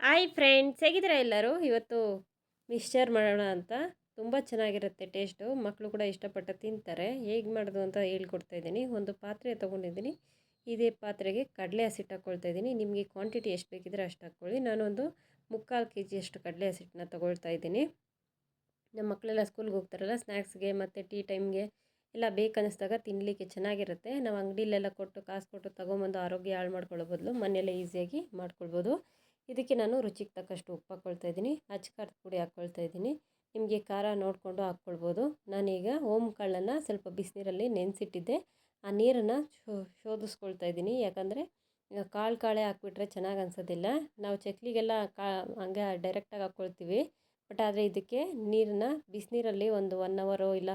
Hi friends, ಹೇಗಿದ್ದೀರಾ ಎಲ್ಲರೂ? ಇವತ್ತು ಮಿಕ್ಸ್ಚರ್ ಮಾಡೋಣ ಅಂತ. ತುಂಬ ಚೆನ್ನಾಗಿರುತ್ತೆ ಟೇಸ್ಟು. ಮಕ್ಕಳು ಕೂಡ ಇಷ್ಟಪಟ್ಟು ತಿಂತಾರೆ. ಹೇಗೆ ಮಾಡೋದು ಅಂತ ಹೇಳ್ಕೊಡ್ತಾ ಇದ್ದೀನಿ. ಒಂದು ಪಾತ್ರೆ ತೊಗೊಂಡಿದ್ದೀನಿ. ಇದೇ ಪಾತ್ರೆಗೆ ಕಡಲೆ ಹಸಿಟ್ಟು ಹಾಕ್ಕೊಳ್ತಾ ಇದ್ದೀನಿ. ನಿಮಗೆ ಕ್ವಾಂಟಿಟಿ ಎಷ್ಟು ಬೇಕಿದ್ರೆ ಅಷ್ಟು ಹಾಕ್ಕೊಳ್ಳಿ. ನಾನೊಂದು 3/4 kg ಅಷ್ಟು ಕಡಲೆ ಹಸಿಟ್ಟನ್ನ ತೊಗೊಳ್ತಾ ಇದ್ದೀನಿ. ನಮ್ಮ ಮಕ್ಕಳೆಲ್ಲ ಸ್ಕೂಲ್ಗೆ ಹೋಗ್ತಾರಲ್ಲ, ಸ್ನ್ಯಾಕ್ಸ್ಗೆ ಮತ್ತು ಟೀ ಟೈಮ್ಗೆ ಎಲ್ಲ ಬೇಕನ್ನಿಸ್ದಾಗ ತಿನ್ನಲಿಕ್ಕೆ ಚೆನ್ನಾಗಿರುತ್ತೆ. ನಾವು ಅಂಗಡಿಲೆಲ್ಲ ಕೊಟ್ಟು ಕಾಸು ಕೊಟ್ಟು ತೊಗೊಂಬಂದು ಆರೋಗ್ಯ ಹಾಳು ಮಾಡ್ಕೊಳ್ಳೋ ಬದಲು ಮನೆಯಲ್ಲೇ ಈಸಿಯಾಗಿ ಮಾಡ್ಕೊಳ್ಬೋದು. ಇದಕ್ಕೆ ನಾನು ರುಚಿಗೆ ತಕ್ಕಷ್ಟು ಉಪ್ಪು ಹಾಕ್ಕೊಳ್ತಾ ಇದ್ದೀನಿ. ಅಚ್ಚಕಾರದ ಪುಡಿ ಹಾಕ್ಕೊಳ್ತಾ ಇದ್ದೀನಿ. ನಿಮಗೆ ಖಾರ ನೋಡಿಕೊಂಡು ಹಾಕ್ಕೊಳ್ಬೋದು. ನಾನೀಗ ಓಮ್ ಕಾಳನ್ನು ಸ್ವಲ್ಪ ಬಿಸಿನೀರಲ್ಲಿ ನೆನೆಸಿಟ್ಟಿದ್ದೆ. ಆ ನೀರನ್ನು ಶೋಧಿಸ್ಕೊಳ್ತಾ ಇದ್ದೀನಿ. ಯಾಕಂದರೆ ಕಾಳೆ ಹಾಕ್ಬಿಟ್ರೆ ಚೆನ್ನಾಗಿ ಅನಿಸೋದಿಲ್ಲ. ನಾವು ಚಕ್ಲಿಗೆಲ್ಲ ಹಂಗೆ ಡೈರೆಕ್ಟಾಗಿ ಹಾಕ್ಕೊಳ್ತೀವಿ. ಬಟ್ ಆದರೆ ಇದಕ್ಕೆ ನೀರನ್ನು ಬಿಸಿನೀರಲ್ಲಿ ಒಂದು 1 ಅವರೋ ಇಲ್ಲ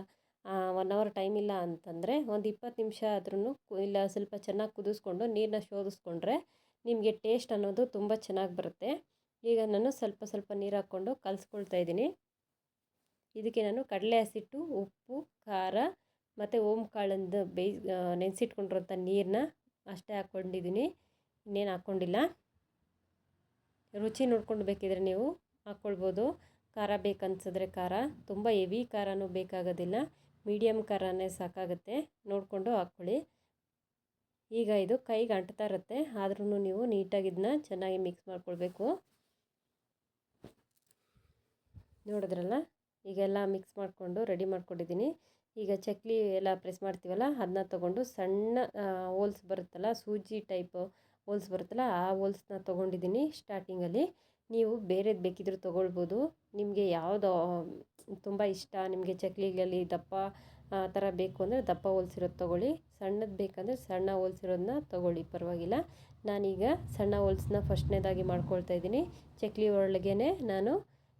1 ಅವರ್ ಟೈಮ್ ಇಲ್ಲ ಅಂತಂದರೆ ಒಂದು 20 ನಿಮಿಷ ಆದ್ರೂ ಇಲ್ಲ ಸ್ವಲ್ಪ ಚೆನ್ನಾಗಿ ಕುದಿಸ್ಕೊಂಡು ನೀರನ್ನ ಶೋಧಿಸ್ಕೊಂಡ್ರೆ ನಿಮಗೆ ಟೇಸ್ಟ್ ಅನ್ನೋದು ತುಂಬ ಚೆನ್ನಾಗಿ ಬರುತ್ತೆ. ಈಗ ನಾನು ಸ್ವಲ್ಪ ಸ್ವಲ್ಪ ನೀರು ಹಾಕ್ಕೊಂಡು ಕಲಿಸ್ಕೊಳ್ತಾ ಇದ್ದೀನಿ. ಇದಕ್ಕೆ ನಾನು ಕಡಲೆ ಹಸಿಟ್ಟು, ಉಪ್ಪು, ಖಾರ ಮತ್ತು ಓಮ್ ಕಾಳಿಂದು ನೆನೆಸಿಟ್ಕೊಂಡಿರೋಂಥ ನೀರನ್ನ ಅಷ್ಟೇ ಹಾಕ್ಕೊಂಡಿದ್ದೀನಿ. ಇನ್ನೇನು ಹಾಕ್ಕೊಂಡಿಲ್ಲ. ರುಚಿ ನೋಡ್ಕೊಂಡು ಬೇಕಿದ್ರೆ ನೀವು ಹಾಕ್ಕೊಳ್ಬೋದು. ಖಾರ ಬೇಕನ್ಸಿದ್ರೆ ಖಾರ, ತುಂಬ ಹೆವಿ ಖಾರನೂ ಬೇಕಾಗೋದಿಲ್ಲ, ಮೀಡಿಯಮ್ ಖಾರನೇ ಸಾಕಾಗುತ್ತೆ. ನೋಡಿಕೊಂಡು ಹಾಕ್ಕೊಳ್ಳಿ. ಈಗ ಇದು ಕೈಗೆ ಅಂಟ್ತಾ ಇರುತ್ತೆ, ಆದ್ರೂ ನೀವು ನೀಟಾಗಿ ಇದನ್ನ ಚೆನ್ನಾಗಿ ಮಿಕ್ಸ್ ಮಾಡ್ಕೊಳ್ಬೇಕು. ನೋಡಿದ್ರಲ್ಲ, ಈಗೆಲ್ಲ ಮಿಕ್ಸ್ ಮಾಡಿಕೊಂಡು ರೆಡಿ ಮಾಡ್ಕೊಂಡಿದ್ದೀನಿ. ಈಗ ಚಕ್ಲಿ ಎಲ್ಲ ಪ್ರೆಸ್ ಮಾಡ್ತೀವಲ್ಲ, ಅದನ್ನ ತೊಗೊಂಡು ಸಣ್ಣ ಹೋಲ್ಸ್ ಬರುತ್ತಲ್ಲ, ಸೂಜಿ ಟೈಪ್ ಹೋಲ್ಸ್ ಬರುತ್ತಲ್ಲ, ಆ ಹೋಲ್ಸ್ನ ತೊಗೊಂಡಿದ್ದೀನಿ ಸ್ಟಾರ್ಟಿಂಗಲ್ಲಿ. ನೀವು ಬೇರೆದು ಬೇಕಿದ್ರೂ ತೊಗೊಳ್ಬೋದು. ನಿಮಗೆ ಯಾವುದು ತುಂಬ ಇಷ್ಟ, ನಿಮಗೆ ಚಕ್ಲಿಗಳಲ್ಲಿ ದಪ್ಪ ಥರ ಬೇಕು ಅಂದರೆ ದಪ್ಪ ಹೋಲ್ಸಿರೋದು ತೊಗೊಳ್ಳಿ, ಸಣ್ಣದು ಬೇಕಂದರೆ ಸಣ್ಣ ಹೋಲ್ಸಿರೋದನ್ನ ತೊಗೊಳ್ಳಿ, ಪರವಾಗಿಲ್ಲ. ನಾನೀಗ ಸಣ್ಣ ಹೋಲ್ಸ್ನ ಫಸ್ಟ್ನೇದಾಗಿ ಮಾಡ್ಕೊಳ್ತಾ ಇದ್ದೀನಿ. ಚಕ್ಲಿ ಒಳಗೇ ನಾನು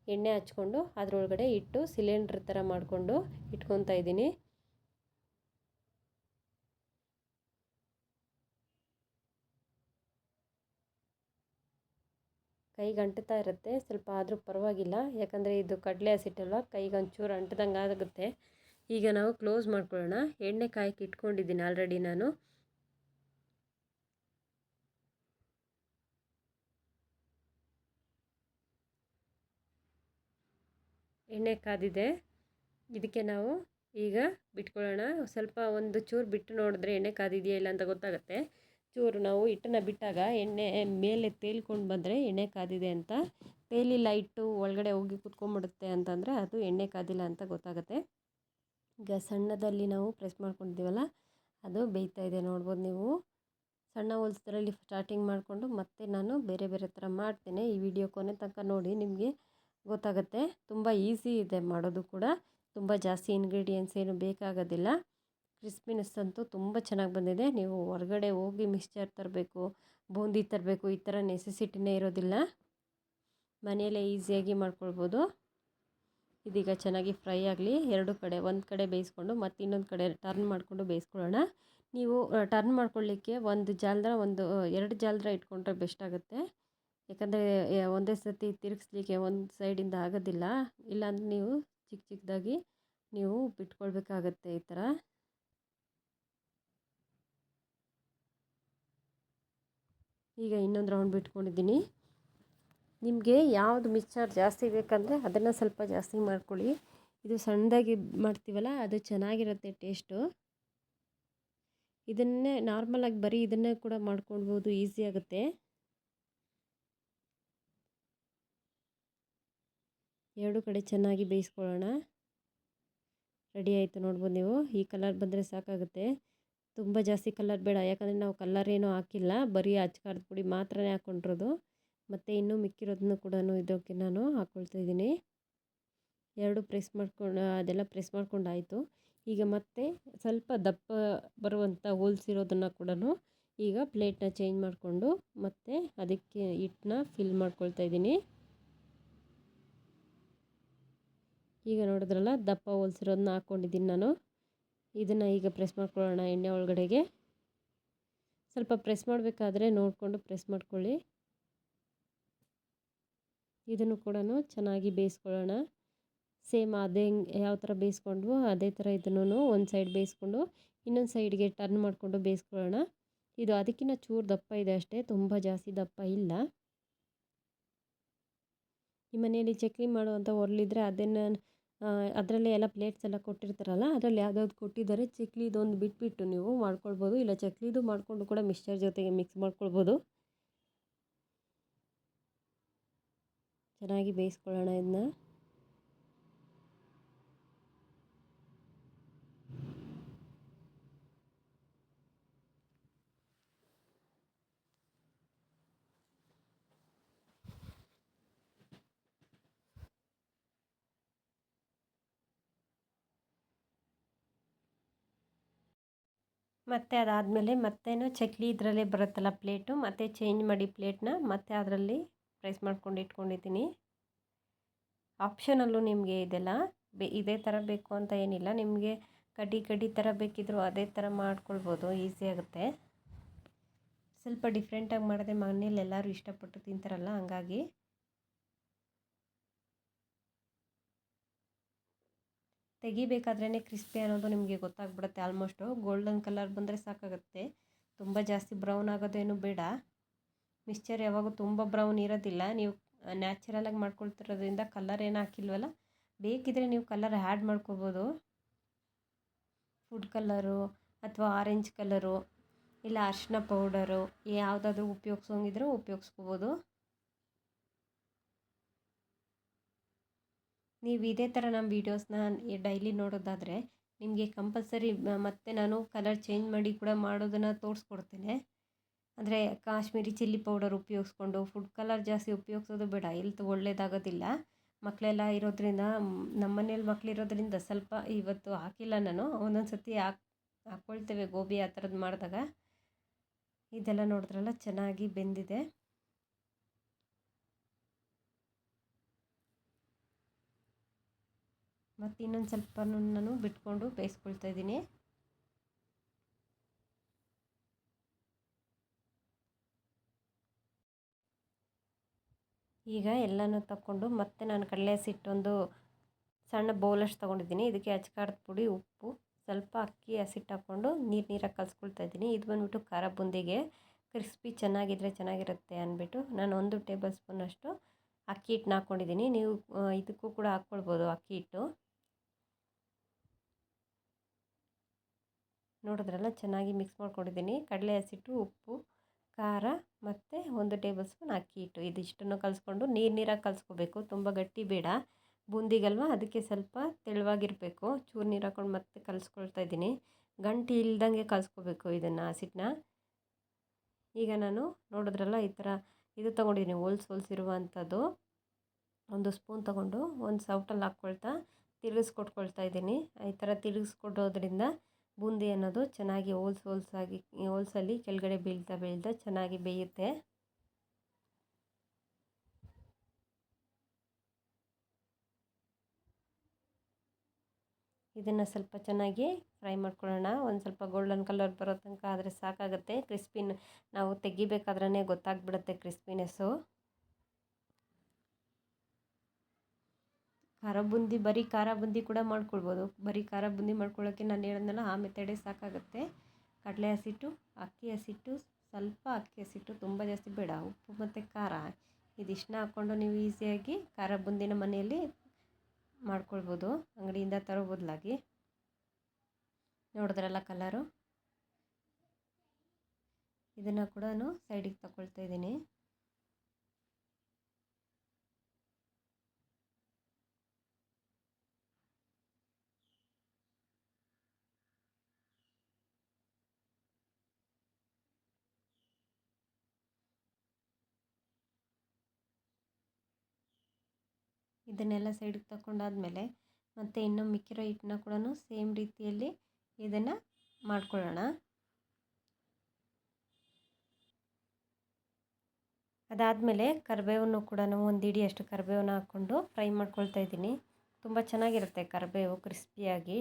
ಎಣ್ಣೆ ಹಚ್ಕೊಂಡು ಅದರೊಳಗಡೆ ಇಟ್ಟು ಸಿಲಿಂಡ್ರ್ ಥರ ಮಾಡಿಕೊಂಡು ಇಟ್ಕೊತಾ ಇದ್ದೀನಿ. ಕೈಗೆ ಅಂಟ್ತಾ ಇರುತ್ತೆ ಸ್ವಲ್ಪ, ಆದರೂ ಪರವಾಗಿಲ್ಲ. ಯಾಕಂದರೆ ಇದು ಕಡಲೆ ಹಸಿಟ್ಟಲ್ವ, ಕೈಗೆ ಒಂಚೂರು ಅಂಟ್ದಂಗೆ ಆಗುತ್ತೆ. ಈಗ ನಾವು ಕ್ಲೋಸ್ ಮಾಡ್ಕೊಳ್ಳೋಣ. ಎಣ್ಣೆ ಕಾಯಕ್ಕೆ ಇಟ್ಕೊಂಡಿದ್ದೀನಿ ಆಲ್ರೆಡಿ ನಾನು. ಎಣ್ಣೆ ಕಾದಿದೆ. ಇದಕ್ಕೆ ನಾವು ಈಗ ಬಿಟ್ಕೊಳ್ಳೋಣ. ಸ್ವಲ್ಪ ಒಂದು ಚೂರು ಬಿಟ್ಟು ನೋಡಿದ್ರೆ ಎಣ್ಣೆ ಕಾದಿದೆಯಾ ಇಲ್ಲ ಅಂತ ಗೊತ್ತಾಗುತ್ತೆ. ಚೂರು ನಾವು ಹಿಟ್ಟನ್ನು ಬಿಟ್ಟಾಗ ಎಣ್ಣೆ ಮೇಲೆ ತೇಲ್ಕೊಂಡು ಬಂದರೆ ಎಣ್ಣೆ ಕಾದಿದೆ ಅಂತ, ತೇಲಿಲ್ಲ ಹಿಟ್ಟು ಒಳಗಡೆ ಹೋಗಿ ಕುತ್ಕೊಂಡ್ಬಿಡುತ್ತೆ ಅಂತಂದರೆ ಅದು ಎಣ್ಣೆ ಕಾದಿಲ್ಲ ಅಂತ ಗೊತ್ತಾಗುತ್ತೆ. ಈಗ ಸಣ್ಣದಲ್ಲಿ ನಾವು ಪ್ರೆಸ್ ಮಾಡ್ಕೊಂಡಿದ್ದೀವಲ್ಲ, ಅದು ಬೇಯ್ತಾ ಇದೆ ನೋಡ್ಬೋದು ನೀವು. ಸಣ್ಣ ಹೋಲ್ಸ್ದ್ರಲ್ಲಿ ಸ್ಟಾರ್ಟಿಂಗ್ ಮಾಡಿಕೊಂಡು ಮತ್ತೆ ನಾನು ಬೇರೆ ಬೇರೆ ಥರ ಮಾಡ್ತೇನೆ. ಈ ವಿಡಿಯೋ ಕೊನೆ ತನಕ ನೋಡಿ, ನಿಮಗೆ ಗೊತ್ತಾಗುತ್ತೆ. ತುಂಬ ಈಸಿ ಇದೆ ಮಾಡೋದು ಕೂಡ, ತುಂಬ ಜಾಸ್ತಿ ಇಂಗ್ರೀಡಿಯೆಂಟ್ಸ್ ಏನು ಬೇಕಾಗೋದಿಲ್ಲ. ಕ್ರಿಸ್ಪಿನೆಸ್ ಅಂತೂ ತುಂಬ ಚೆನ್ನಾಗಿ ಬಂದಿದೆ. ನೀವು ಹೊರಗಡೆ ಹೋಗಿ ಮಿಕ್ಸ್ಚರ್ ತರಬೇಕು, ಬೂಂದಿ ತರಬೇಕು, ಈ ಥರ ನೆಸೆಸಿಟಿನೇ ಇರೋದಿಲ್ಲ. ಮನೆಯಲ್ಲೇ ಈಸಿಯಾಗಿ ಮಾಡ್ಕೊಳ್ಬೋದು. ಇದೀಗ ಚೆನ್ನಾಗಿ ಫ್ರೈ ಆಗಲಿ. ಎರಡು ಕಡೆ, ಒಂದು ಕಡೆ ಬೇಯಿಸ್ಕೊಂಡು ಮತ್ತು ಇನ್ನೊಂದು ಕಡೆ ಟರ್ನ್ ಮಾಡಿಕೊಂಡು ಬೇಯಿಸ್ಕೊಳ್ಳೋಣ. ನೀವು ಟರ್ನ್ ಮಾಡ್ಕೊಳ್ಳಿಕ್ಕೆ ಒಂದು ಜಾಲದ ಎರಡು ಜಾಲದ ಇಟ್ಕೊಂಡ್ರೆ ಬೆಸ್ಟ್ ಆಗುತ್ತೆ. ಯಾಕಂದರೆ ಒಂದೇ ಸರ್ತಿ ತಿರುಗಿಸ್ಲಿಕ್ಕೆ ಒಂದು ಸೈಡಿಂದ ಆಗೋದಿಲ್ಲ. ಇಲ್ಲಾಂದರೆ ನೀವು ಚಿಕ್ಕ ಚಿಕ್ಕದಾಗಿ ನೀವು ಬಿಟ್ಕೊಳ್ಬೇಕಾಗತ್ತೆ ಈ ಥರ. ಈಗ ಇನ್ನೊಂದು ರೌಂಡ್ ಬಿಟ್ಕೊಂಡಿದ್ದೀನಿ. ನಿಮಗೆ ಯಾವುದು ಮಿಕ್ಸ್ಚರ್ ಜಾಸ್ತಿ ಬೇಕಂದರೆ ಅದನ್ನು ಸ್ವಲ್ಪ ಜಾಸ್ತಿ ಮಾಡ್ಕೊಳ್ಳಿ. ಇದು ಸಣ್ಣದಾಗಿ ಮಾಡ್ತೀವಲ್ಲ, ಅದು ಚೆನ್ನಾಗಿರುತ್ತೆ ಟೇಸ್ಟು. ಇದನ್ನೇ ನಾರ್ಮಲಾಗಿ ಬರೀ ಇದನ್ನೇ ಕೂಡ ಮಾಡ್ಕೊಳ್ಬೋದು, ಈಸಿ ಆಗುತ್ತೆ. ಎರಡು ಕಡೆ ಚೆನ್ನಾಗಿ ಬೇಯಿಸ್ಕೊಳ್ಳೋಣ. ರೆಡಿ ಆಯಿತು ನೋಡ್ಬೋದು ನೀವು. ಈ ಕಲರ್ ಬಂದರೆ ಸಾಕಾಗುತ್ತೆ, ತುಂಬ ಜಾಸ್ತಿ ಕಲರ್ ಬೇಡ. ಯಾಕಂದರೆ ನಾವು ಕಲರ್ ಏನೂ ಹಾಕಿಲ್ಲ, ಬರೀ ಅಚ್ಚಕಾರದ ಪುಡಿ ಮಾತ್ರನೇ ಹಾಕ್ಕೊಂಡಿರೋದು. ಮತ್ತು ಇನ್ನೂ ಮಿಕ್ಕಿರೋದನ್ನು ಕೂಡ ಇದಕ್ಕೆ ನಾನು ಹಾಕ್ಕೊಳ್ತಾ ಇದ್ದೀನಿ. ಎರಡು ಪ್ರೆಸ್ ಮಾಡ್ಕೊಂಡು ಅದೆಲ್ಲ ಪ್ರೆಸ್ ಮಾಡ್ಕೊಂಡಾಯಿತು. ಈಗ ಮತ್ತೆ ಸ್ವಲ್ಪ ದಪ್ಪ ಬರುವಂಥ ಹೋಲ್ಸಿರೋದನ್ನು ಕೂಡ ಈಗ ಪ್ಲೇಟ್ನ ಚೇಂಜ್ ಮಾಡಿಕೊಂಡು ಮತ್ತೆ ಅದಕ್ಕೆ ಹಿಟ್ಟನ್ನ ಫಿಲ್ ಮಾಡ್ಕೊಳ್ತಾ ಇದ್ದೀನಿ. ಈಗ ನೋಡಿದ್ರಲ್ಲ, ದಪ್ಪ ಹೋಲ್ಸಿರೋದನ್ನ ಹಾಕ್ಕೊಂಡಿದ್ದೀನಿ ನಾನು. ಇದನ್ನು ಈಗ ಪ್ರೆಸ್ ಮಾಡ್ಕೊಳ್ಳೋಣ ಎಣ್ಣೆ ಒಳಗಡೆಗೆ. ಸ್ವಲ್ಪ ಪ್ರೆಸ್ ಮಾಡಬೇಕಾದ್ರೆ ನೋಡಿಕೊಂಡು ಪ್ರೆಸ್ ಮಾಡ್ಕೊಳ್ಳಿ. ಇದನ್ನು ಕೂಡ ಚೆನ್ನಾಗಿ ಬೇಯಿಸ್ಕೊಳ್ಳೋಣ. ಸೇಮ್ ಅದೇ ಯಾವ ಥರ ಬೇಯಿಸ್ಕೊಂಡ್ವೋ ಅದೇ ಥರ ಇದನ್ನು ಒಂದು ಸೈಡ್ ಬೇಯಿಸ್ಕೊಂಡು ಇನ್ನೊಂದು ಸೈಡ್ಗೆ ಟರ್ನ್ ಮಾಡಿಕೊಂಡು ಬೇಯಿಸ್ಕೊಳ್ಳೋಣ. ಇದು ಅದಕ್ಕಿಂತ ಚೂರು ದಪ್ಪ ಇದೆ ಅಷ್ಟೇ, ತುಂಬ ಜಾಸ್ತಿ ದಪ್ಪ ಇಲ್ಲ. ಈ ಮನೆಯಲ್ಲಿ ಚಕ್ಲಿ ಮಾಡುವಂಥ ಒರಲಿದ್ರೆ ಅದನ್ನು ಅದರಲ್ಲೇ ಎಲ್ಲ ಪ್ಲೇಟ್ಸ್ ಎಲ್ಲ ಕೊಟ್ಟಿರ್ತಾರಲ್ಲ ಅದರಲ್ಲಿ ಯಾವ್ದಾವ್ದು ಕೊಟ್ಟಿದ್ದಾರೆ ಚಕ್ಲಿದೊಂದು ಬಿಟ್ಬಿಟ್ಟು ನೀವು ಮಾಡ್ಕೊಳ್ಬೋದು, ಇಲ್ಲ ಚಕ್ಲಿದು ಮಾಡಿಕೊಂಡು ಕೂಡ ಮಿಕ್ಸ್ಚರ್ ಜೊತೆಗೆ ಮಿಕ್ಸ್ ಮಾಡ್ಕೊಳ್ಬೋದು. ಚೆನ್ನಾಗಿ ಬೇಯಿಸ್ಕೊಳ್ಳೋಣ ಇದನ್ನ. ಮತ್ತು ಅದಾದಮೇಲೆ ಮತ್ತೇನು ಚಕ್ಲಿ ಇದರಲ್ಲೇ ಬರುತ್ತಲ್ಲ ಪ್ಲೇಟು, ಮತ್ತೆ ಚೇಂಜ್ ಮಾಡಿ ಪ್ಲೇಟ್ನ ಮತ್ತೆ ಅದರಲ್ಲಿ ಪ್ರೈಸ್ ಮಾಡ್ಕೊಂಡು ಇಟ್ಕೊಂಡಿದ್ದೀನಿ. ಆಪ್ಷನಲ್ಲು ನಿಮಗೆ ಇದೆಲ್ಲ ಇದೇ ಥರ ಬೇಕು ಅಂತ ಏನಿಲ್ಲ, ನಿಮಗೆ ಕಡ್ಡಿ ಥರ ಬೇಕಿದ್ದರೂ ಅದೇ ಥರ ಮಾಡ್ಕೊಳ್ಬೋದು, ಈಸಿ ಆಗುತ್ತೆ. ಸ್ವಲ್ಪ ಡಿಫ್ರೆಂಟಾಗಿ ಮಾಡಿದ್ರೆ ಮನೇಲಿ ಎಲ್ಲರೂ ಇಷ್ಟಪಟ್ಟು ತಿಂತಾರಲ್ಲ, ಹಂಗಾಗಿ ತೆಗಿಬೇಕಾದ್ರೇ ಕ್ರಿಸ್ಪಿ ಅನ್ನೋದು ನಿಮಗೆ ಗೊತ್ತಾಗ್ಬಿಡುತ್ತೆ. ಆಲ್ಮೋಸ್ಟು ಗೋಲ್ಡನ್ ಕಲರ್ ಬಂದರೆ ಸಾಕಾಗುತ್ತೆ, ತುಂಬ ಜಾಸ್ತಿ ಬ್ರೌನ್ ಆಗೋದೇನು ಬೇಡ. ಮಿಕ್ಸ್ಚರ್ ಯಾವಾಗೂ ತುಂಬ ಬ್ರೌನ್ ಇರೋದಿಲ್ಲ, ನೀವು ನ್ಯಾಚುರಲಾಗಿ ಮಾಡ್ಕೊಳ್ತಿರೋದ್ರಿಂದ ಕಲರ್ ಏನು ಹಾಕಿಲ್ವಲ್ಲ, ಬೇಕಿದ್ರೆ ನೀವು ಕಲರ್ ಆ್ಯಡ್ ಮಾಡ್ಕೋಬೋದು. ಫುಡ್ ಕಲರು ಅಥವಾ ಆರೆಂಜ್ ಕಲರು ಇಲ್ಲ ಅರಿಶಿನ ಪೌಡರು ಯಾವುದಾದ್ರೂ ಉಪಯೋಗಿಸೋಂಗಿದ್ರೆ ಉಪಯೋಗಿಸ್ಕೋಬೋದು. ನೀವು ಇದೇ ಥರ ನಮ್ಮ ವೀಡಿಯೋಸ್ನ ಡೈಲಿ ನೋಡೋದಾದರೆ ನಿಮಗೆ ಕಂಪಲ್ಸರಿ ಮತ್ತೆ ನಾನು ಕಲರ್ ಚೇಂಜ್ ಮಾಡಿ ಕೂಡ ಮಾಡೋದನ್ನು ತೋರಿಸ್ಕೊಡ್ತೇನೆ. ಅಂದರೆ ಕಾಶ್ಮೀರಿ ಚಿಲ್ಲಿ ಪೌಡರ್ ಉಪಯೋಗಿಸ್ಕೊಂಡು ಫುಡ್ ಕಲರ್ ಜಾಸ್ತಿ ಉಪಯೋಗಿಸೋದು ಬೇಡ, ಹೆಲ್ತ್ ಒಳ್ಳೆಯದಾಗೋದಿಲ್ಲ. ಮಕ್ಕಳೆಲ್ಲ ಇರೋದ್ರಿಂದ, ನಮ್ಮ ಮನೇಲಿ ಮಕ್ಕಳಿರೋದ್ರಿಂದ ಸ್ವಲ್ಪ ಇವತ್ತು ಹಾಕಿಲ್ಲ ನಾನು, ಒಂದೊಂದು ಸತಿ ಹಾಕ್ಕೊಳ್ತೇವೆ ಗೋಬಿ ಆ ಥರದ್ದು ಮಾಡಿದಾಗ. ಇದೆಲ್ಲ ನೋಡಿದ್ರಲ್ಲ ಚೆನ್ನಾಗಿ ಬೆಂದಿದೆ. ಮತ್ತು ಇನ್ನೊಂದು ಸ್ವಲ್ಪ ನಾನು ಬಿಟ್ಕೊಂಡು ಬೇಯಿಸ್ಕೊಳ್ತಾ ಇದ್ದೀನಿ. ಈಗ ಎಲ್ಲನೂ ತಗೊಂಡು ಮತ್ತೆ ನಾನು ಕಡಲೆ ಹಸಿಟ್ಟೊಂದು ಸಣ್ಣ ಬೌಲಷ್ಟು ತೊಗೊಂಡಿದ್ದೀನಿ. ಇದಕ್ಕೆ ಅಚ್ಕಾರದ ಪುಡಿ, ಉಪ್ಪು, ಸ್ವಲ್ಪ ಅಕ್ಕಿ ಹಸಿಟ್ಟು ಹಾಕ್ಕೊಂಡು ನೀರಾಗಿ ಕಲಿಸ್ಕೊಳ್ತಾ ಇದ್ದೀನಿ. ಇದು ಬಂದುಬಿಟ್ಟು ಖಾರ ಬುಂದಿಗೆ ಕ್ರಿಸ್ಪಿ ಚೆನ್ನಾಗಿದ್ರೆ ಚೆನ್ನಾಗಿರುತ್ತೆ ಅಂದ್ಬಿಟ್ಟು ನಾನು 1 ಟೇಬಲ್ ಸ್ಪೂನಷ್ಟು ಅಕ್ಕಿ ಹಿಟ್ಟನ್ನ ಹಾಕ್ಕೊಂಡಿದ್ದೀನಿ. ನೀವು ಇದಕ್ಕೂ ಕೂಡ ಹಾಕ್ಕೊಳ್ಬೋದು ಅಕ್ಕಿ ಹಿಟ್ಟು. ನೋಡಿದ್ರಲ್ಲ ಚೆನ್ನಾಗಿ ಮಿಕ್ಸ್ ಮಾಡ್ಕೊಂಡಿದ್ದೀನಿ. ಕಡಲೆ ಹಸಿಟ್ಟು, ಉಪ್ಪು, ಖಾರ ಮತ್ತು 1 ಟೇಬಲ್ ಸ್ಪೂನ್ ಅಕ್ಕಿ ಹಿಟ್ಟು, ಇದಿಷ್ಟನ್ನು ಕಲಿಸ್ಕೊಂಡು ನೀರಾಗಿ ಕಲಿಸ್ಕೋಬೇಕು, ತುಂಬ ಗಟ್ಟಿ ಬೇಡ, ಬೂಂದಿಗಲ್ವ ಅದಕ್ಕೆ ಸ್ವಲ್ಪ ತೆಳುವಾಗಿರಬೇಕು. ಚೂರು ನೀರು ಹಾಕ್ಕೊಂಡು ಮತ್ತೆ ಕಲಿಸ್ಕೊಳ್ತಾ ಇದ್ದೀನಿ. ಗಂಟು ಇಲ್ದಂಗೆ ಕಲಿಸ್ಕೋಬೇಕು ಇದನ್ನು ಹಸಿಟ್ಟನ್ನ. ಈಗ ನಾನು ನೋಡಿದ್ರಲ್ಲ ಈ ಥರ ಇದು ತೊಗೊಂಡಿದ್ದೀನಿ, ಹೊಲ್ಸಿರುವಂಥದ್ದು 1 ಸ್ಪೂನ್ ತೊಗೊಂಡು ಒಂದು ಸೌಟಲ್ಲಿ ಹಾಕ್ಕೊಳ್ತಾ ತಿರುಗಿಸ್ಕೊಟ್ಕೊಳ್ತಾ ಇದ್ದೀನಿ. ಈ ಥರ ತಿರುಗಿಸ್ಕೊಡೋದ್ರಿಂದ ಬೂಂದಿ ಅನ್ನೋದು ಚೆನ್ನಾಗಿ ಹೋಲ್ಸಲ್ಲಿ ಕೆಳಗಡೆ ಬೀಳ್ತಾ ಚೆನ್ನಾಗಿ ಬೇಯುತ್ತೆ. ಇದನ್ನು ಸ್ವಲ್ಪ ಚೆನ್ನಾಗಿ ಫ್ರೈ ಮಾಡ್ಕೊಳ್ಳೋಣ. ಒಂದು ಸ್ವಲ್ಪ ಗೋಲ್ಡನ್ ಕಲರ್ ಬರೋ ತನಕ ಆದರೆ ಸಾಕಾಗುತ್ತೆ. ನಾವು ತೆಗಿಬೇಕಾದ್ರೇ ಗೊತ್ತಾಗ್ಬಿಡುತ್ತೆ ಕ್ರಿಸ್ಪಿನೆಸ್ಸು. ಬರೀ ಖಾರ ಬುಂದಿ ಕೂಡ ಮಾಡ್ಕೊಳ್ಬೋದು. ಬರೀ ಖಾರ ಬುಂದಿ ಮಾಡ್ಕೊಳ್ಳೋಕ್ಕೆ ನಾನು ಹೇಳಿದ್ನಲ್ಲ ಆ ಮೆಥಡೇ ಸಾಕಾಗುತ್ತೆ. ಕಡಲೆ ಹಸಿಟ್ಟು, ಅಕ್ಕಿ ಹಸಿಟ್ಟು, ಸ್ವಲ್ಪ ಅಕ್ಕಿ ಹಸಿಟ್ಟು, ತುಂಬ ಜಾಸ್ತಿ ಬೇಡ, ಉಪ್ಪು ಮತ್ತು ಖಾರ ಇದಿಷ್ಟನ್ನ ಹಾಕ್ಕೊಂಡು ನೀವು ಈಸಿಯಾಗಿ ಖಾರ ಬುಂದಿನ ಮನೆಯಲ್ಲಿ ಮಾಡ್ಕೊಳ್ಬೋದು, ಅಂಗಡಿಯಿಂದ ತರೋ ಬದಲಾಗಿ. ನೋಡಿದ್ರಲ್ಲ ಕಲರು. ಇದನ್ನು ಕೂಡ ಸೈಡಿಗೆ ತಗೊಳ್ತಾ ಇದ್ದೀನಿ. ಇದನ್ನೆಲ್ಲ ಸೈಡಿಗೆ ತಗೊಂಡಾದ್ಮೇಲೆ ಮತ್ತು ಇನ್ನೂ ಮಿಕ್ಕಿರೋ ಹಿಟ್ಟನ್ನ ಕೂಡ ಸೇಮ್ ರೀತಿಯಲ್ಲಿ ಇದನ್ನು ಮಾಡ್ಕೊಳ್ಳೋಣ. ಅದಾದಮೇಲೆ ಕರಿಬೇವನ್ನು ಕೂಡ 1 ಹಿಡಿಯಷ್ಟು ಕರಿಬೇವನ್ನ ಹಾಕ್ಕೊಂಡು ಫ್ರೈ ಮಾಡ್ಕೊಳ್ತಾ ಇದ್ದೀನಿ. ತುಂಬ ಚೆನ್ನಾಗಿರುತ್ತೆ ಕರಿಬೇವು, ಕ್ರಿಸ್ಪಿಯಾಗಿ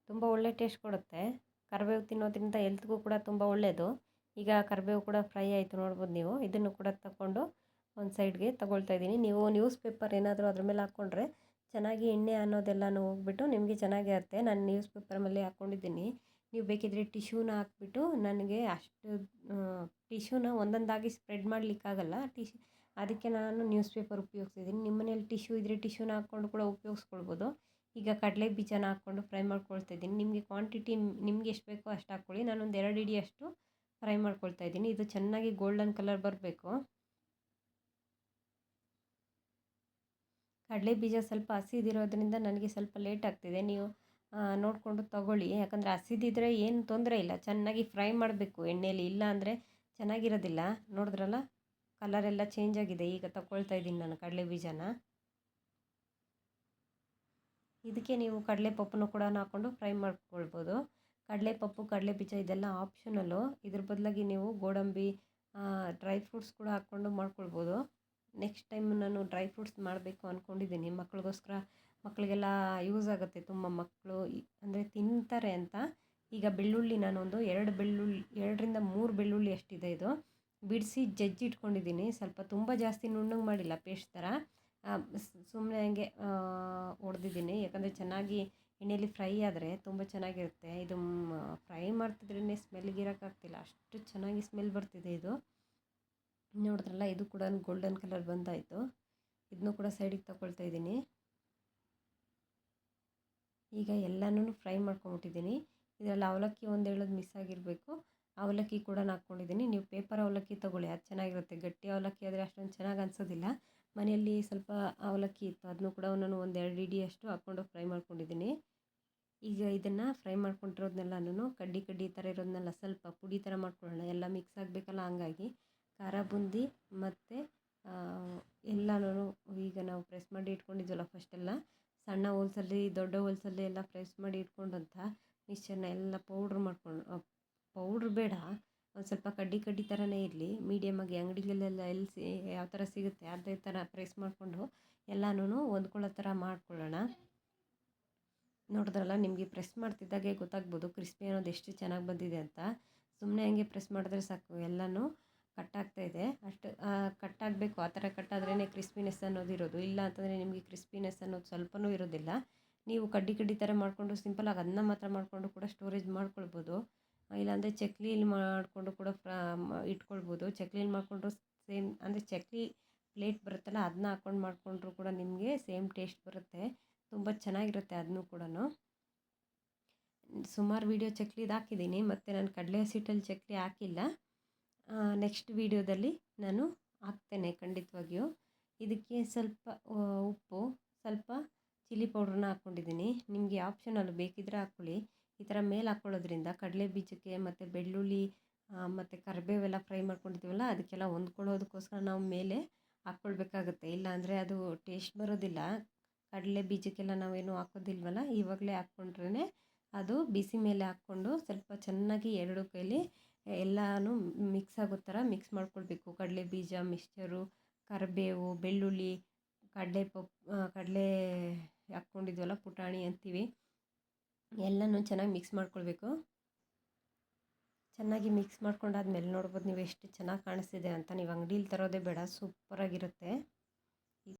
ತುಂಬ ಒಳ್ಳೆ ಟೇಸ್ಟ್ ಕೊಡುತ್ತೆ. ಕರಿಬೇವು ತಿನ್ನೋದ್ರಿಂದ ಹೆಲ್ತ್ಗೂ ಕೂಡ ತುಂಬ ಒಳ್ಳೆಯದು. ಈಗ ಕರಿಬೇವು ಕೂಡ ಫ್ರೈ ಆಯಿತು ನೋಡ್ಬೋದು ನೀವು. ಇದನ್ನು ಕೂಡ ತಗೊಂಡು ಒಂದು ಸೈಡ್ಗೆ ತೊಗೊಳ್ತಾ ಇದ್ದೀನಿ. ನೀವು ನ್ಯೂಸ್ ಪೇಪರ್ ಏನಾದರೂ ಅದ್ರ ಮೇಲೆ ಹಾಕ್ಕೊಂಡ್ರೆ ಚೆನ್ನಾಗಿ ಎಣ್ಣೆ ಅನ್ನೋದೆಲ್ಲನೂ ಹೋಗ್ಬಿಟ್ಟು ನಿಮಗೆ ಚೆನ್ನಾಗಿರುತ್ತೆ. ನಾನು ನ್ಯೂಸ್ ಪೇಪರ್ ಮೇಲೆ ಹಾಕ್ಕೊಂಡಿದ್ದೀನಿ. ನೀವು ಬೇಕಿದ್ದರೆ ಟಿಶ್ಯೂನ ಹಾಕ್ಬಿಟ್ಟು, ನನಗೆ ಅಷ್ಟು ಟಿಶ್ಯೂನ ಒಂದೊಂದಾಗಿ ಸ್ಪ್ರೆಡ್ ಮಾಡಲಿಕ್ಕಾಗಲ್ಲ, ಅದಕ್ಕೆ ನಾನು ನ್ಯೂಸ್ ಪೇಪರ್ ಉಪಯೋಗಿಸ್ತಿದ್ದೀನಿ. ನಿಮ್ಮ ಮನೇಲಿ ಟಿಶ್ಯೂ ಇದ್ದರೆ ಟಿಶ್ಯೂನ ಹಾಕ್ಕೊಂಡು ಕೂಡ ಉಪಯೋಗಿಸ್ಕೊಳ್ಬೋದು. ಈಗ ಕಡಲೆ ಬೀಜನ ಹಾಕ್ಕೊಂಡು ಫ್ರೈ ಮಾಡ್ಕೊಳ್ತಾ ಇದ್ದೀನಿ. ನಿಮಗೆ ಕ್ವಾಂಟಿಟಿ ನಿಮ್ಗೆ ಎಷ್ಟು ಬೇಕೋ ಅಷ್ಟು ಹಾಕ್ಕೊಳ್ಳಿ. ನಾನೊಂದು 2 ಹಿಡಿಯಷ್ಟು ಫ್ರೈ ಮಾಡ್ಕೊಳ್ತಾ ಇದ್ದೀನಿ. ಇದು ಚೆನ್ನಾಗಿ ಗೋಲ್ಡನ್ ಕಲರ್ ಬರಬೇಕು. ಕಡಲೆ ಬೀಜ ಸ್ವಲ್ಪ ಹಸಿದಿರೋದ್ರಿಂದ ನನಗೆ ಸ್ವಲ್ಪ ಲೇಟ್ ಆಗ್ತಿದೆ. ನೀವು ನೋಡಿಕೊಂಡು ತಗೊಳ್ಳಿ. ಯಾಕಂದರೆ ಹಸಿದಿದ್ರೆ ಏನು ತೊಂದರೆ ಇಲ್ಲ, ಚೆನ್ನಾಗಿ ಫ್ರೈ ಮಾಡಬೇಕು ಎಣ್ಣೆಯಲ್ಲಿ, ಇಲ್ಲ ಅಂದರೆ ಚೆನ್ನಾಗಿರೋದಿಲ್ಲ. ನೋಡಿದ್ರಲ್ಲ, ಕಲರೆಲ್ಲ ಚೇಂಜ್ ಆಗಿದೆ. ಈಗ ತಗೊಳ್ತಾ ಇದ್ದೀನಿ ನಾನು ಕಡಲೆ ಬೀಜನ. ಇದಕ್ಕೆ ನೀವು ಕಡಲೆ ಪಪ್ಪನ್ನು ಕೂಡ ಹಾಕ್ಕೊಂಡು ಫ್ರೈ ಮಾಡ್ಕೊಳ್ಬೋದು. ಕಡಲೆ ಪಪ್ಪು, ಕಡಲೆ ಬೀಜ ಇದೆಲ್ಲ ಆಪ್ಷನಲ್ಲು. ಇದ್ರ ಬದಲಾಗಿ ನೀವು ಗೋಡಂಬಿ, ಡ್ರೈ ಫ್ರೂಟ್ಸ್ ಕೂಡ ಹಾಕ್ಕೊಂಡು ಮಾಡ್ಕೊಳ್ಬೋದು. ನೆಕ್ಸ್ಟ್ ಟೈಮ್ ನಾನು ಡ್ರೈ ಫ್ರೂಟ್ಸ್ ಮಾಡಬೇಕು ಅಂದ್ಕೊಂಡಿದ್ದೀನಿ. ಮಕ್ಕಳಿಗೆಲ್ಲ ಯೂಸ್ ಆಗುತ್ತೆ. ತುಂಬ ಮಕ್ಕಳು ಅಂದರೆ ತಿಂತಾರೆ ಅಂತ. ಈಗ ಬೆಳ್ಳುಳ್ಳಿ ನಾನೊಂದು 2ರಿಂದ 3 ಬೆಳ್ಳುಳ್ಳಿ ಅಷ್ಟಿದೆ. ಇದು ಬಿಡಿಸಿ ಜಜ್ಜಿ ಇಟ್ಕೊಂಡಿದ್ದೀನಿ. ಸ್ವಲ್ಪ ತುಂಬ ಜಾಸ್ತಿ ನುಣ್ಣಗೆ ಮಾಡಿಲ್ಲ, ಪೇಸ್ಟ್ ಥರ ಸುಮ್ಮನೆ ಹಂಗೆ ಹೊಡೆದಿದ್ದೀನಿ. ಯಾಕಂದರೆ ಚೆನ್ನಾಗಿ ಎಣ್ಣೆಯಲ್ಲಿ ಫ್ರೈ ಆದರೆ ತುಂಬ ಚೆನ್ನಾಗಿರುತ್ತೆ. ಇದು ಫ್ರೈ ಮಾಡ್ತಿದ್ರೇ ಸ್ಮೆಲ್ಗಿರೋಕ್ಕಾಗ್ತಿಲ್ಲ, ಅಷ್ಟು ಚೆನ್ನಾಗಿ ಸ್ಮೆಲ್ ಬರ್ತಿದೆ ಇದು. ನೋಡಿದ್ರಲ್ಲ, ಇದು ಕೂಡ ಗೋಲ್ಡನ್ ಕಲರ್ ಬಂದಾಯಿತು. ಇದನ್ನು ಕೂಡ ಸೈಡಿಗೆ ತಗೊಳ್ತಾ ಇದ್ದೀನಿ. ಈಗ ಎಲ್ಲನೂ ಫ್ರೈ ಮಾಡ್ಕೊಂಬಿಟ್ಟಿದ್ದೀನಿ. ಇದರಲ್ಲಿ ಅವಲಕ್ಕಿ ಒಂದು ಹೇಳೋದು ಮಿಸ್ ಆಗಿರಬೇಕು. ಅವಲಕ್ಕಿ ಕೂಡ ಹಾಕ್ಕೊಂಡಿದ್ದೀನಿ. ನೀವು ಪೇಪರ್ ಅವಲಕ್ಕಿ ತೊಗೊಳ್ಳಿ, ಅದು ಚೆನ್ನಾಗಿರುತ್ತೆ. ಗಟ್ಟಿ ಅವಲಕ್ಕಿ ಆದರೆ ಅಷ್ಟೊಂದು ಚೆನ್ನಾಗಿ ಅನಿಸೋದಿಲ್ಲ. ಮನೆಯಲ್ಲಿ ಸ್ವಲ್ಪ ಅವಲಕ್ಕಿ ಇತ್ತು, ಅದನ್ನು ಕೂಡ ನಾನು ಒಂದು 2 ಹಿಡಿಯಷ್ಟು ಹಾಕ್ಕೊಂಡು ಫ್ರೈ ಮಾಡ್ಕೊಂಡಿದ್ದೀನಿ. ಈಗ ಇದನ್ನು ಫ್ರೈ ಮಾಡ್ಕೊಂಡಿರೋದನ್ನೆಲ್ಲನೂ ಕಡ್ಡಿ ಥರ ಇರೋದನ್ನೆಲ್ಲ ಸ್ವಲ್ಪ ಪುಡಿ ಥರ ಮಾಡ್ಕೊಳ್ಳೋಣ. ಎಲ್ಲ ಮಿಕ್ಸ್ ಆಗಬೇಕಲ್ಲ, ಹಂಗಾಗಿ ಖಾರ ಬೂಂದಿ ಮತ್ತು ಎಲ್ಲನೂ ಈಗ ನಾವು ಪ್ರೆಸ್ ಮಾಡಿ ಇಟ್ಕೊಂಡಿದ್ವಲ್ಲ ಫಸ್ಟೆಲ್ಲ, ಸಣ್ಣ ಹೋಲ್ಸಲ್ಲಿ ದೊಡ್ಡ ಹೋಲ್ಸಲ್ಲಿ ಎಲ್ಲ ಪ್ರೆಸ್ ಮಾಡಿ ಇಟ್ಕೊಂಡಂಥ ಮಿಕ್ಸ್ಚರ್ನ ಎಲ್ಲ ಪೌಡ್ರ್ ಬೇಡ, ಒಂದು ಸ್ವಲ್ಪ ಕಡ್ಡಿ ಥರನೇ ಇರಲಿ. ಮೀಡಿಯಮಾಗಿ ಅಂಗಡಿಗಳಲ್ಲೆಲ್ಲ ಯಾವ ಥರ ಸಿಗುತ್ತೆ ಅದೇ ಥರ ಪ್ರೆಸ್ ಮಾಡಿಕೊಂಡು ಎಲ್ಲನೂ ಹೊಂದ್ಕೊಳ್ಳೋ ಥರ ಮಾಡ್ಕೊಳ್ಳೋಣ. ನೋಡಿದ್ರಲ್ಲ, ನಿಮಗೆ ಪ್ರೆಸ್ ಮಾಡ್ತಿದ್ದಾಗೆ ಗೊತ್ತಾಗ್ಬೋದು ಕ್ರಿಸ್ಪಿ ಅನ್ನೋದು ಎಷ್ಟು ಚೆನ್ನಾಗಿ ಬಂದಿದೆ ಅಂತ. ಸುಮ್ಮನೆ ಹಂಗೆ ಪ್ರೆಸ್ ಮಾಡಿದ್ರೆ ಸಾಕು, ಎಲ್ಲನೂ ಕಟ್ಟಾಗ್ತಾಯಿದೆ. ಅಷ್ಟು ಕಟ್ಟಾಗಬೇಕು. ಆ ಥರ ಕಟ್ಟಾದ್ರೇ ಕ್ರಿಸ್ಪಿನೆಸ್ ಅನ್ನೋದು ಇರೋದು. ಇಲ್ಲ ಅಂತಂದರೆ ನಿಮಗೆ ಕ್ರಿಸ್ಪಿನೆಸ್ ಅನ್ನೋದು ಸ್ವಲ್ಪನೂ ಇರೋದಿಲ್ಲ. ನೀವು ಕಡ್ಡಿ ಥರ ಮಾಡಿಕೊಂಡು ಸಿಂಪಲಾಗಿ ಅದನ್ನ ಮಾತ್ರ ಮಾಡಿಕೊಂಡು ಕೂಡ ಸ್ಟೋರೇಜ್ ಮಾಡ್ಕೊಳ್ಬೋದು. ಇಲ್ಲಾಂದರೆ ಚಕ್ಲೀಲಿ ಮಾಡಿಕೊಂಡು ಕೂಡ ಇಟ್ಕೊಳ್ಬೋದು. ಚಕ್ಲೀಲಿ ಮಾಡಿಕೊಂಡ್ರು ಸೇಮ್, ಅಂದರೆ ಚಕ್ಲಿ ಪ್ಲೇಟ್ ಬರುತ್ತಲ್ಲ, ಅದನ್ನ ಹಾಕ್ಕೊಂಡು ಮಾಡಿಕೊಂಡ್ರು ಕೂಡ ನಿಮಗೆ ಸೇಮ್ ಟೇಸ್ಟ್ ಬರುತ್ತೆ. ತುಂಬ ಚೆನ್ನಾಗಿರುತ್ತೆ ಅದನ್ನು ಕೂಡ. ಸುಮಾರು ವೀಡಿಯೋ ಚಕ್ಲಿದು ಹಾಕಿದ್ದೀನಿ, ಮತ್ತು ನಾನು ಕಡಲೆ ಹಸಿಟ್ಟಲ್ಲಿ ಚಕ್ಲಿ ಹಾಕಿಲ್ಲ. ನೆಕ್ಸ್ಟ್ ವೀಡಿಯೋದಲ್ಲಿ ನಾನು ಹಾಕ್ತೇನೆ ಖಂಡಿತವಾಗಿಯೂ. ಇದಕ್ಕೆ ಸ್ವಲ್ಪ ಉಪ್ಪು, ಸ್ವಲ್ಪ ಚಿಲ್ಲಿ ಪೌಡ್ರನ್ನ ಹಾಕ್ಕೊಂಡಿದ್ದೀನಿ. ನಿಮಗೆ ಆಪ್ಷನಲ್ಲು, ಬೇಕಿದ್ದರೆ ಹಾಕ್ಕೊಳ್ಳಿ. ಈ ಥರ ಮೇಲೆ ಹಾಕ್ಕೊಳ್ಳೋದ್ರಿಂದ ಕಡಲೆ ಬೀಜಕ್ಕೆ ಮತ್ತು ಬೆಳ್ಳುಳ್ಳಿ ಮತ್ತು ಕರಿಬೇವೆಲ್ಲ ಫ್ರೈ ಮಾಡ್ಕೊಂಡಿದ್ದೀವಲ್ಲ, ಅದಕ್ಕೆಲ್ಲ ಹೊಂದ್ಕೊಳ್ಳೋದಕ್ಕೋಸ್ಕರ ನಾವು ಮೇಲೆ ಹಾಕ್ಕೊಳ್ಬೇಕಾಗುತ್ತೆ. ಇಲ್ಲಾಂದರೆ ಅದು ಟೇಸ್ಟ್ ಬರೋದಿಲ್ಲ. ಕಡಲೆ ಬೀಜಕ್ಕೆಲ್ಲ ನಾವೇನು ಹಾಕೋದಿಲ್ವಲ್ಲ, ಇವಾಗಲೇ ಹಾಕ್ಕೊಂಡ್ರೇ ಅದು ಬಿಸಿ ಮೇಲೆ ಹಾಕ್ಕೊಂಡು ಸ್ವಲ್ಪ ಚೆನ್ನಾಗಿ 2 ಕೈಲಿ ಎಲ್ಲನೂ ಮಿಕ್ಸ್ ಆಗೋ ಥರ ಮಿಕ್ಸ್ ಮಾಡ್ಕೊಳ್ಬೇಕು. ಕಡಲೆ ಬೀಜ ಮಿಕ್ಸ್ಚರು, ಕರಿಬೇವು, ಬೆಳ್ಳುಳ್ಳಿ, ಕಡಲೆ ಹಾಕ್ಕೊಂಡಿದ್ವಲ್ಲ, ಪುಟಾಣಿ ಅಂತೀವಿ, ಎಲ್ಲನೂ ಚೆನ್ನಾಗಿ ಮಿಕ್ಸ್ ಮಾಡ್ಕೊಳ್ಬೇಕು. ಚೆನ್ನಾಗಿ ಮಿಕ್ಸ್ ಮಾಡ್ಕೊಂಡಾದ್ಮೇಲೆ ನೋಡ್ಬೋದು ನೀವು ಎಷ್ಟು ಚೆನ್ನಾಗಿ ಕಾಣಿಸ್ತಿದೆ ಅಂತ. ನೀವು ಅಂಗಡೀಲಿ ತರೋದೇ ಬೇಡ, ಸೂಪರಾಗಿರುತ್ತೆ.